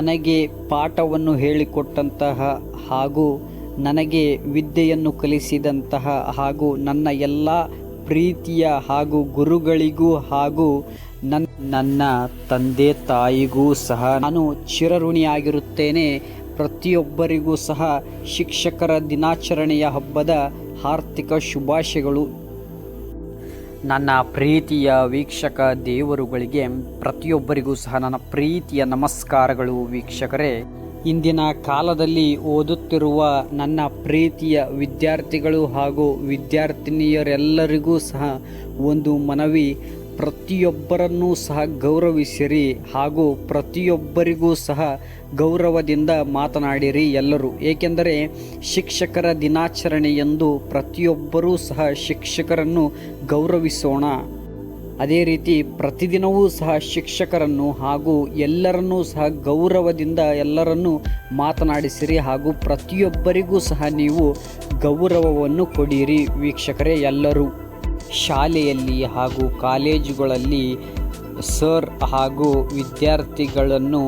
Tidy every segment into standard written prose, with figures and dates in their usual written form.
ನನಗೆ ಪಾಠವನ್ನು ಹೇಳಿಕೊಟ್ಟಂತಹ ಹಾಗೂ ನನಗೆ ವಿದ್ಯೆಯನ್ನು ಕಲಿಸಿದಂತಹ ಹಾಗೂ ನನ್ನ ಎಲ್ಲ ಪ್ರೀತಿಯ ಹಾಗೂ ಗುರುಗಳಿಗೂ ಹಾಗೂ ನನ್ನ ತಂದೆ ತಾಯಿಗೂ ಸಹ ನಾನು ಚಿರಋಣಿಯಾಗಿರುತ್ತೇನೆ. ಪ್ರತಿಯೊಬ್ಬರಿಗೂ ಸಹ ಶಿಕ್ಷಕರ ದಿನಾಚರಣೆಯ ಹಬ್ಬದ ಹಾರ್ದಿಕ ಶುಭಾಶಯಗಳು. ನನ್ನ ಪ್ರೀತಿಯ ವೀಕ್ಷಕ ದೇವರುಗಳಿಗೆ ಪ್ರತಿಯೊಬ್ಬರಿಗೂ ಸಹ ನನ್ನ ಪ್ರೀತಿಯ ನಮಸ್ಕಾರಗಳು. ವೀಕ್ಷಕರೇ, ಇಂದಿನ ಕಾಲದಲ್ಲಿ ಓದುತ್ತಿರುವ ನನ್ನ ಪ್ರೀತಿಯ ವಿದ್ಯಾರ್ಥಿಗಳು ಹಾಗೂ ವಿದ್ಯಾರ್ಥಿನಿಯರೆಲ್ಲರಿಗೂ ಸಹ ಒಂದು ಮನವಿ: ಪ್ರತಿಯೊಬ್ಬರನ್ನೂ ಸಹ ಗೌರವಿಸಿರಿ ಹಾಗೂ ಪ್ರತಿಯೊಬ್ಬರಿಗೂ ಸಹ ಗೌರವದಿಂದ ಮಾತನಾಡಿರಿ ಎಲ್ಲರೂ. ಏಕೆಂದರೆ ಶಿಕ್ಷಕರ ದಿನಾಚರಣೆಯಂದು ಪ್ರತಿಯೊಬ್ಬರೂ ಸಹ ಶಿಕ್ಷಕರನ್ನು ಗೌರವಿಸೋಣ. ಅದೇ ರೀತಿ ಪ್ರತಿದಿನವೂ ಸಹ ಶಿಕ್ಷಕರನ್ನು ಹಾಗೂ ಎಲ್ಲರನ್ನೂ ಸಹ ಗೌರವದಿಂದ ಎಲ್ಲರನ್ನೂ ಮಾತನಾಡಿಸಿರಿ ಹಾಗೂ ಪ್ರತಿಯೊಬ್ಬರಿಗೂ ಸಹ ನೀವು ಗೌರವವನ್ನು ಕೊಡಿರಿ. ವೀಕ್ಷಕರೇ, ಎಲ್ಲರೂ ಶಾಲೆಯಲ್ಲಿ ಹಾಗೂ ಕಾಲೇಜುಗಳಲ್ಲಿ ಸರ್ ಹಾಗೂ ವಿದ್ಯಾರ್ಥಿಗಳನ್ನು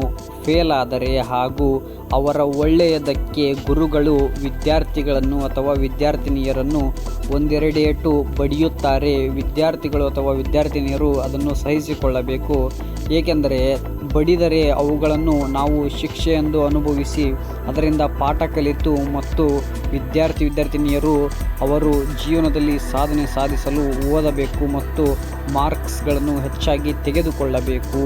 ಫೇಲ್ ಆದರೆ ಹಾಗೂ ಅವರ ಒಳ್ಳೆಯದಕ್ಕೆ ಗುರುಗಳು ವಿದ್ಯಾರ್ಥಿಗಳನ್ನು ಅಥವಾ ವಿದ್ಯಾರ್ಥಿನಿಯರನ್ನು ಒಂದೆರಡು ಏಟು ಬಡಿಯುತ್ತಾರೆ. ವಿದ್ಯಾರ್ಥಿಗಳು ಅಥವಾ ವಿದ್ಯಾರ್ಥಿನಿಯರು ಅದನ್ನು ಸಹಿಸಿಕೊಳ್ಳಬೇಕು. ಏಕೆಂದರೆ ಬಡಿದರೆ ಅವುಗಳನ್ನು ನಾವು ಶಿಕ್ಷೆಯೆಂದು ಅನುಭವಿಸಿ ಅದರಿಂದ ಪಾಠ ಕಲಿತು ಮತ್ತು ವಿದ್ಯಾರ್ಥಿನಿಯರು ಅವರು ಜೀವನದಲ್ಲಿ ಸಾಧನೆ ಸಾಧಿಸಲು ಓದಬೇಕು ಮತ್ತು ಮಾರ್ಕ್ಸ್ಗಳನ್ನು ಹೆಚ್ಚಾಗಿ ತೆಗೆದುಕೊಳ್ಳಬೇಕು.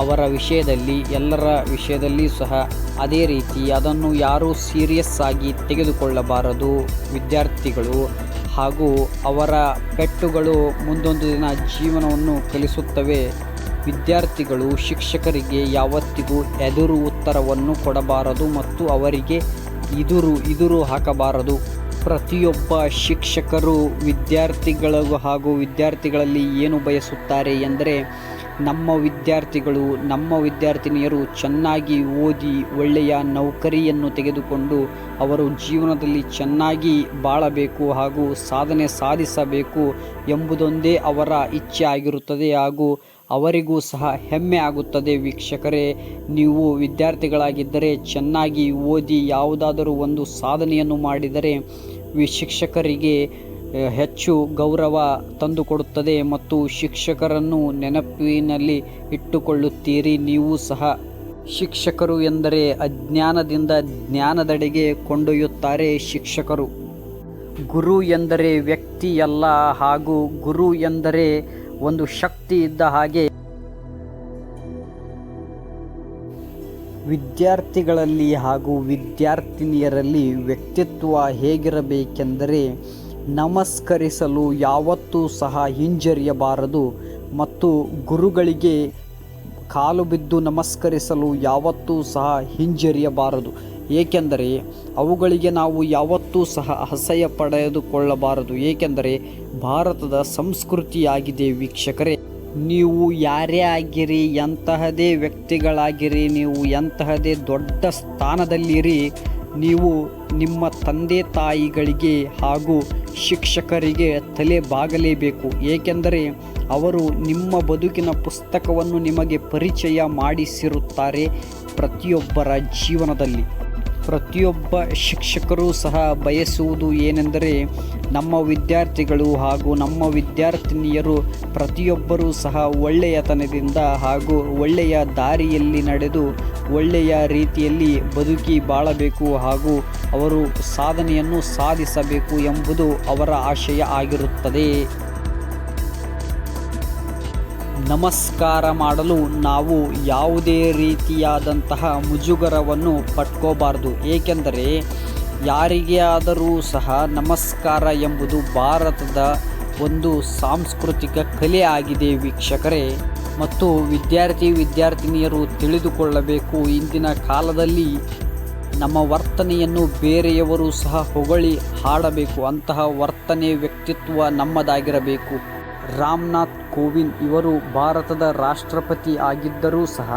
ಅವರ ವಿಷಯದಲ್ಲಿ ಎಲ್ಲರ ವಿಷಯದಲ್ಲಿ ಸಹ ಅದೇ ರೀತಿ ಅದನ್ನು ಯಾರೂ ಸೀರಿಯಸ್ ಆಗಿ ತೆಗೆದುಕೊಳ್ಳಬಾರದು ವಿದ್ಯಾರ್ಥಿಗಳು. ಹಾಗೂ ಅವರ ಪೆಟ್ಟುಗಳು ಮುಂದೊಂದು ದಿನ ಜೀವನವನ್ನು ಕಲಿಸುತ್ತವೆ. ವಿದ್ಯಾರ್ಥಿಗಳು ಶಿಕ್ಷಕರಿಗೆ ಯಾವತ್ತಿಗೂ ಎದುರು ಉತ್ತರವನ್ನು ಕೊಡಬಾರದು ಮತ್ತು ಅವರಿಗೆ ಇದುರು ಹಾಕಬಾರದು. ಪ್ರತಿಯೊಬ್ಬ ಶಿಕ್ಷಕರು ವಿದ್ಯಾರ್ಥಿಗಳಿಗೂ ಹಾಗೂ ವಿದ್ಯಾರ್ಥಿಗಳಲ್ಲಿ ಏನು ಬಯಸುತ್ತಾರೆ ಎಂದರೆ ನಮ್ಮ ವಿದ್ಯಾರ್ಥಿಗಳು ನಮ್ಮ ವಿದ್ಯಾರ್ಥಿನಿಯರು ಚೆನ್ನಾಗಿ ಓದಿ ಒಳ್ಳೆಯ ನೌಕರಿಯನ್ನು ತೆಗೆದುಕೊಂಡು ಅವರು ಜೀವನದಲ್ಲಿ ಚೆನ್ನಾಗಿ ಬಾಳಬೇಕು ಹಾಗೂ ಸಾಧನೆ ಸಾಧಿಸಬೇಕು ಎಂಬುದೊಂದೇ ಅವರ ಇಚ್ಛೆ ಆಗಿರುತ್ತದೆ ಹಾಗೂ ಅವರಿಗೂ ಸಹ ಹೆಮ್ಮೆ ಆಗುತ್ತದೆ. ವೀಕ್ಷಕರೇ, ನೀವು ವಿದ್ಯಾರ್ಥಿಗಳಾಗಿದ್ದರೆ ಚೆನ್ನಾಗಿ ಓದಿ ಯಾವುದಾದರೂ ಒಂದು ಸಾಧನೆಯನ್ನು ಮಾಡಿದರೆ ಶಿಕ್ಷಕರಿಗೆ ಹೆಚ್ಚು ಗೌರವ ತಂದುಕೊಡುತ್ತದೆ ಮತ್ತು ಶಿಕ್ಷಕರನ್ನು ನೆನಪಿನಲ್ಲಿ ಇಟ್ಟುಕೊಳ್ಳುತ್ತೀರಿ. ನೀವು ಸಹ ಶಿಕ್ಷಕರು ಎಂದರೆ ಅಜ್ಞಾನದಿಂದ ಜ್ಞಾನದೆಡೆಗೆ ಕೊಂಡೊಯ್ಯುತ್ತಾರೆ ಶಿಕ್ಷಕರು. ಗುರು ಎಂದರೆ ವ್ಯಕ್ತಿಯಲ್ಲ ಹಾಗೂ ಗುರು ಎಂದರೆ ಒಂದು ಶಕ್ತಿ ಇದ್ದ ಹಾಗೆ. ವಿದ್ಯಾರ್ಥಿಗಳಲ್ಲಿ ಹಾಗೂ ವಿದ್ಯಾರ್ಥಿನಿಯರಲ್ಲಿ ವ್ಯಕ್ತಿತ್ವ ಹೇಗಿರಬೇಕೆಂದರೆ ನಮಸ್ಕರಿಸಲು ಯಾವತ್ತೂ ಸಹ ಹಿಂಜರಿಯಬಾರದು ಮತ್ತು ಗುರುಗಳಿಗೆ ಕಾಲು ಬಿದ್ದು ನಮಸ್ಕರಿಸಲು ಯಾವತ್ತೂ ಸಹ ಹಿಂಜರಿಯಬಾರದು. ಏಕೆಂದರೆ ಅವುಗಳಿಗೆ ನಾವು ಯಾವತ್ತೂ ಸಹ ಅಸಹ್ಯ ಪಡೆದುಕೊಳ್ಳಬಾರದು. ಏಕೆಂದರೆ ಭಾರತದ ಸಂಸ್ಕೃತಿಯಾಗಿದೆ. ವೀಕ್ಷಕರೇ, ನೀವು ಯಾರೇ ಆಗಿರಿ, ಎಂತಹದೇ ವ್ಯಕ್ತಿಗಳಾಗಿರಿ, ನೀವು ಎಂತಹದೇ ದೊಡ್ಡ ಸ್ಥಾನದಲ್ಲಿರಿ, ನೀವು ನಿಮ್ಮ ತಂದೆ ತಾಯಿಗಳಿಗೆ ಹಾಗೂ ಶಿಕ್ಷಕರಿಗೆ ತಲೆ ಬಾಗಲೇಬೇಕು. ಏಕೆಂದರೆ ಅವರು ನಿಮ್ಮ ಬದುಕಿನ ಪುಸ್ತಕವನ್ನು ನಿಮಗೆ ಪರಿಚಯ ಮಾಡಿಸಿರುತ್ತಾರೆ. ಪ್ರತಿಯೊಬ್ಬರ ಜೀವನದಲ್ಲಿ ಪ್ರತಿಯೊಬ್ಬ ಶಿಕ್ಷಕರು ಸಹ ಬಯಸುವುದು ಏನೆಂದರೆ ನಮ್ಮ ವಿದ್ಯಾರ್ಥಿಗಳು ಹಾಗೂ ನಮ್ಮ ವಿದ್ಯಾರ್ಥಿನಿಯರು ಪ್ರತಿಯೊಬ್ಬರೂ ಸಹ ಒಳ್ಳೆಯತನದಿಂದ ಹಾಗೂ ಒಳ್ಳೆಯ ದಾರಿಯಲ್ಲಿ ನಡೆದು ಒಳ್ಳೆಯ ರೀತಿಯಲ್ಲಿ ಬದುಕಿ ಬಾಳಬೇಕು ಹಾಗೂ ಅವರು ಸಾಧನೆಯನ್ನು ಸಾಧಿಸಬೇಕು ಎಂಬುದು ಅವರ ಆಶಯ ಆಗಿರುತ್ತದೆ. ನಮಸ್ಕಾರ ಮಾಡಲು ನಾವು ಯಾವುದೇ ರೀತಿಯಾದಂತಹ ಮುಜುಗರವನ್ನು ಪಟ್ಕೋಬಾರದು. ಏಕೆಂದರೆ ಯಾರಿಗೇ ಆದರೂ ಸಹ ನಮಸ್ಕಾರ ಎಂಬುದು ಭಾರತದ ಒಂದು ಸಾಂಸ್ಕೃತಿಕ ಕಲೆ ಆಗಿದೆ. ವೀಕ್ಷಕರೇ, ಮತ್ತು ವಿದ್ಯಾರ್ಥಿನಿಯರು ತಿಳಿದುಕೊಳ್ಳಬೇಕು, ಇಂದಿನ ಕಾಲದಲ್ಲಿ ನಮ್ಮ ವರ್ತನೆಯನ್ನು ಬೇರೆಯವರು ಸಹ ಹೊಗಳಿ ಹಾಡಬೇಕು. ಅಂತಹ ವರ್ತನೆ ವ್ಯಕ್ತಿತ್ವ ನಮ್ಮದಾಗಿರಬೇಕು. ರಾಮನಾಥ್ ಕೋವಿಂದ್ ಇವರು ಭಾರತದ ರಾಷ್ಟ್ರಪತಿ ಆಗಿದ್ದರೂ ಸಹ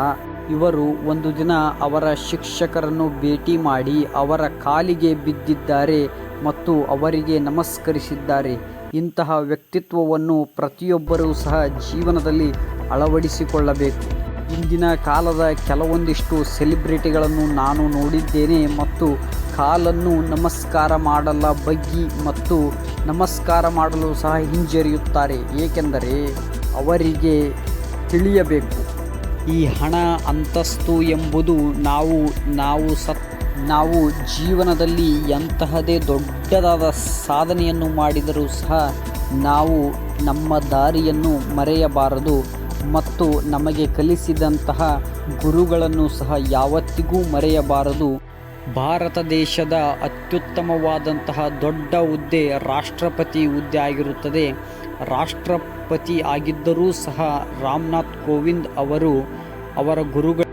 ಇವರು ಒಂದು ದಿನ ಅವರ ಶಿಕ್ಷಕರನ್ನು ಭೇಟಿ ಮಾಡಿ ಅವರ ಕಾಲಿಗೆ ಬಿದ್ದಿದ್ದಾರೆ ಮತ್ತು ಅವರಿಗೆ ನಮಸ್ಕರಿಸಿದ್ದಾರೆ. ಇಂತಹ ವ್ಯಕ್ತಿತ್ವವನ್ನು ಪ್ರತಿಯೊಬ್ಬರೂ ಸಹ ಜೀವನದಲ್ಲಿ ಅಳವಡಿಸಿಕೊಳ್ಳಬೇಕು. ಇಂದಿನ ಕಾಲದ ಕೆಲವೊಂದಿಷ್ಟು ಸೆಲೆಬ್ರಿಟಿಗಳನ್ನು ನಾನು ನೋಡಿದ್ದೇನೆ ಮತ್ತು ಕಾಲನ್ನು ನಮಸ್ಕಾರ ಮಾಡಲ್ಲ ಬಗ್ಗಿ ಮತ್ತು ನಮಸ್ಕಾರ ಮಾಡಲು ಸಹ ಹಿಂಜರಿಯುತ್ತಾರೆ. ಏಕೆಂದರೆ ಅವರಿಗೆ ತಿಳಿಯಬೇಕು, ಈ ಹಣ ಅಂತಸ್ತು ಎಂಬುದು ನಾವು ಜೀವನದಲ್ಲಿ ಎಂತಹದೇ ದೊಡ್ಡದಾದ ಸಾಧನೆಯನ್ನು ಮಾಡಿದರೂ ಸಹ ನಾವು ನಮ್ಮ ದಾರಿಯನ್ನು ಮರೆಯಬಾರದು ಮತ್ತು ನಮಗೆ ಕಲಿಸಿದಂತಹ ಗುರುಗಳನ್ನು ಸಹ ಯಾವತ್ತಿಗೂ ಮರೆಯಬಾರದು. ಭಾರತ ದೇಶದ ಅತ್ಯುತ್ತಮವಾದಂತಹ ದೊಡ್ಡ ಹುದ್ದೆ ರಾಷ್ಟ್ರಪತಿ ಹುದ್ದೆ ಆಗಿರುತ್ತದೆ. ರಾಷ್ಟ್ರಪತಿ ಆಗಿದ್ದರೂ ಸಹ ರಾಮನಾಥ್ ಕೋವಿಂದ್ ಅವರ ಗುರುಗಳು